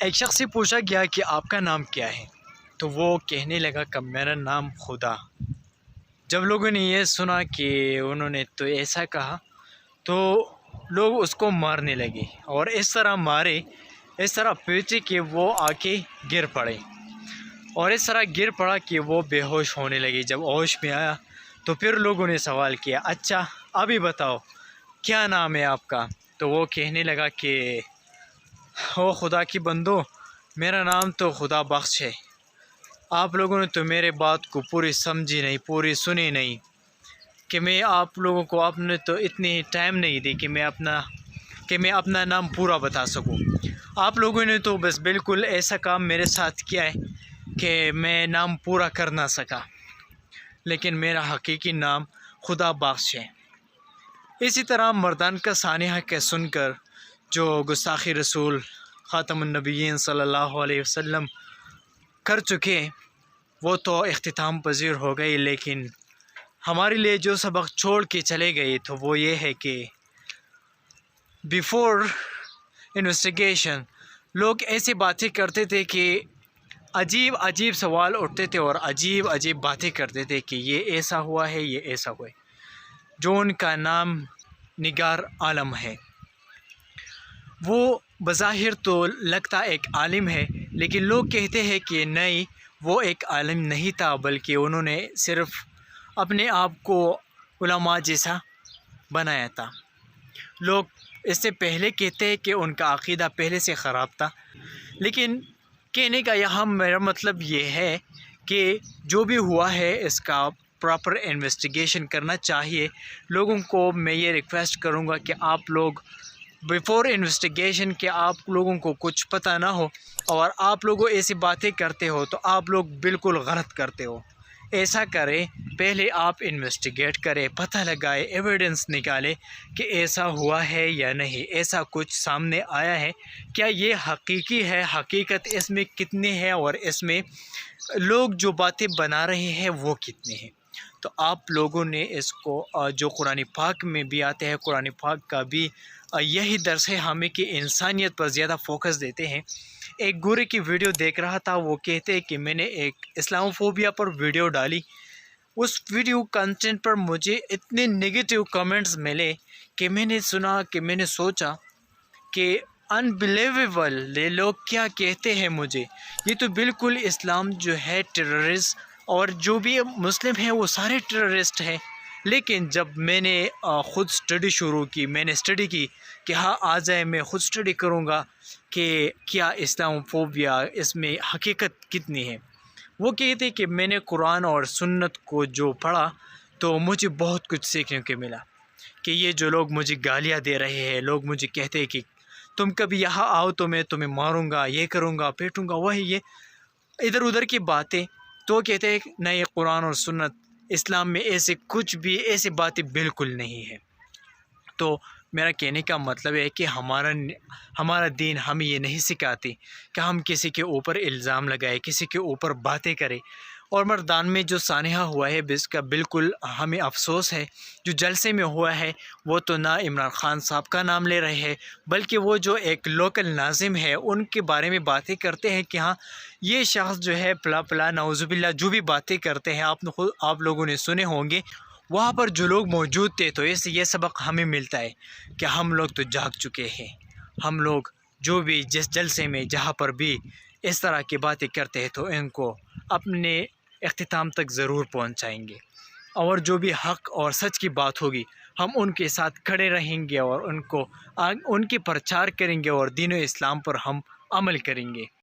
ایک شخص سے پوچھا گیا کہ آپ کا نام کیا ہے؟ تو وہ کہنے لگا کہ میرا نام خدا۔ جب لوگوں نے یہ سنا کہ انہوں نے تو ایسا کہا تو لوگ اس کو مارنے لگے، اور اس طرح مارے، اس طرح پیٹے کہ وہ آ کے گر پڑے، اور اس طرح گر پڑا کہ وہ بے ہوش ہونے لگے۔ جب ہوش میں آیا تو پھر لوگوں نے سوال کیا، اچھا ابھی بتاؤ کیا نام ہے آپ کا؟ تو وہ کہنے لگا کہ او خدا کی بندو، میرا نام تو خدا بخش ہے۔ آپ لوگوں نے تو میرے بات کو پوری سمجھی نہیں، پوری سنی نہیں، کہ میں آپ لوگوں کو آپ نے تو اتنی ٹائم نہیں دی کہ میں اپنا نام پورا بتا سکوں۔ آپ لوگوں نے تو بس بالکل ایسا کام میرے ساتھ کیا ہے کہ میں نام پورا کر نہ سکا، لیکن میرا حقیقی نام خدا بخش ہے۔ اسی طرح مردان کا سانحہ کے سن کر جو گستاخی رسول خاتم النبیین صلی اللہ علیہ وسلم کر چکے وہ تو اختتام پذیر ہو گئی، لیکن ہمارے لیے جو سبق چھوڑ کے چلے گئے تو وہ یہ ہے کہ بیفور انویسٹیگیشن لوگ ایسی باتیں کرتے تھے کہ عجیب عجیب سوال اٹھتے تھے اور عجیب عجیب باتیں کرتے تھے کہ یہ ایسا ہوا ہے، یہ ایسا ہوا ہے۔ جو ان کا نام نگار عالم ہے، وہ بظاہر تو لگتا ایک عالم ہے، لیکن لوگ کہتے ہیں کہ نہیں، وہ ایک عالم نہیں تھا، بلکہ انہوں نے صرف اپنے آپ کو علماء جیسا بنایا تھا۔ لوگ اس سے پہلے کہتے ہیں کہ ان کا عقیدہ پہلے سے خراب تھا، لیکن کہنے کا یہاں میرا مطلب یہ ہے کہ جو بھی ہوا ہے اس کا پراپر انویسٹیگیشن کرنا چاہیے۔ لوگوں کو میں یہ ریکویسٹ کروں گا کہ آپ لوگ بیفور انویسٹیگیشن کہ آپ لوگوں کو کچھ پتہ نہ ہو اور آپ لوگوں ایسی باتیں کرتے ہو تو آپ لوگ بالکل غلط کرتے ہو۔ ایسا کرے، پہلے آپ انویسٹیگیٹ کرے، پتہ لگائے، ایویڈنس نکالے کہ ایسا ہوا ہے یا نہیں، ایسا کچھ سامنے آیا ہے، کیا یہ حقیقی ہے، حقیقت اس میں کتنی ہے، اور اس میں لوگ جو باتیں بنا رہے ہیں وہ کتنے ہیں۔ تو آپ لوگوں نے اس کو جو قرآن پاک میں بھی آتے ہیں، قرآن پاک کا بھی یہی درس ہے ہمیں کہ انسانیت پر زیادہ فوکس دیتے ہیں۔ ایک گورے کی ویڈیو دیکھ رہا تھا، وہ کہتے ہیں کہ میں نے ایک اسلام فوبیا پر ویڈیو ڈالی، اس ویڈیو کنٹینٹ پر مجھے اتنے نگیٹو کمنٹس ملے کہ میں نے سوچا کہ انبلیویبل، یہ لوگ کیا کہتے ہیں مجھے، یہ تو بالکل اسلام جو ہے ٹیررسٹ، اور جو بھی مسلم ہیں وہ سارے ٹیررسٹ ہیں۔ لیکن جب میں نے خود اسٹڈی شروع کی، میں نے اسٹڈی کی کہ ہاں آ جائے میں خود اسٹڈی کروں گا کہ کیا اسلام فوبیا، اس میں حقیقت کتنی ہے۔ وہ کہتے کہ میں نے قرآن اور سنت کو جو پڑھا تو مجھے بہت کچھ سیکھنے کو ملا، کہ یہ جو لوگ مجھے گالیاں دے رہے ہیں، لوگ مجھے کہتے ہیں کہ تم کبھی یہاں آؤ تو میں تمہیں ماروں گا، یہ کروں گا، پیٹوں گا، وہی یہ ادھر ادھر کی باتیں، تو کہتے ہیں نہیں، قرآن اور سنت اسلام میں ایسے کچھ بھی ایسی باتیں بالکل نہیں ہے۔ تو میرا کہنے کا مطلب ہے کہ ہمارا دین ہمیں یہ نہیں سکھاتی کہ ہم کسی کے اوپر الزام لگائے، کسی کے اوپر باتیں کریں۔ اور مردان میں جو سانحہ ہوا ہے اس کا بالکل ہمیں افسوس ہے۔ جو جلسے میں ہوا ہے وہ تو نہ عمران خان صاحب کا نام لے رہے ہیں، بلکہ وہ جو ایک لوکل ناظم ہے ان کے بارے میں باتیں کرتے ہیں کہ ہاں یہ شخص جو ہے پلا نعوذ باللہ جو بھی باتیں کرتے ہیں آپ لوگوں نے سنے ہوں گے۔ وہاں پر جو لوگ موجود تھے تو اس سے یہ سبق ہمیں ملتا ہے کہ ہم لوگ تو جاگ چکے ہیں، ہم لوگ جو بھی جس جلسے میں جہاں پر بھی اس طرح کی باتیں کرتے ہیں تو ان کو اپنے اختتام تک ضرور پہنچائیں گے، اور جو بھی حق اور سچ کی بات ہوگی ہم ان کے ساتھ کھڑے رہیں گے اور ان کی پرچار کریں گے اور دین و اسلام پر ہم عمل کریں گے۔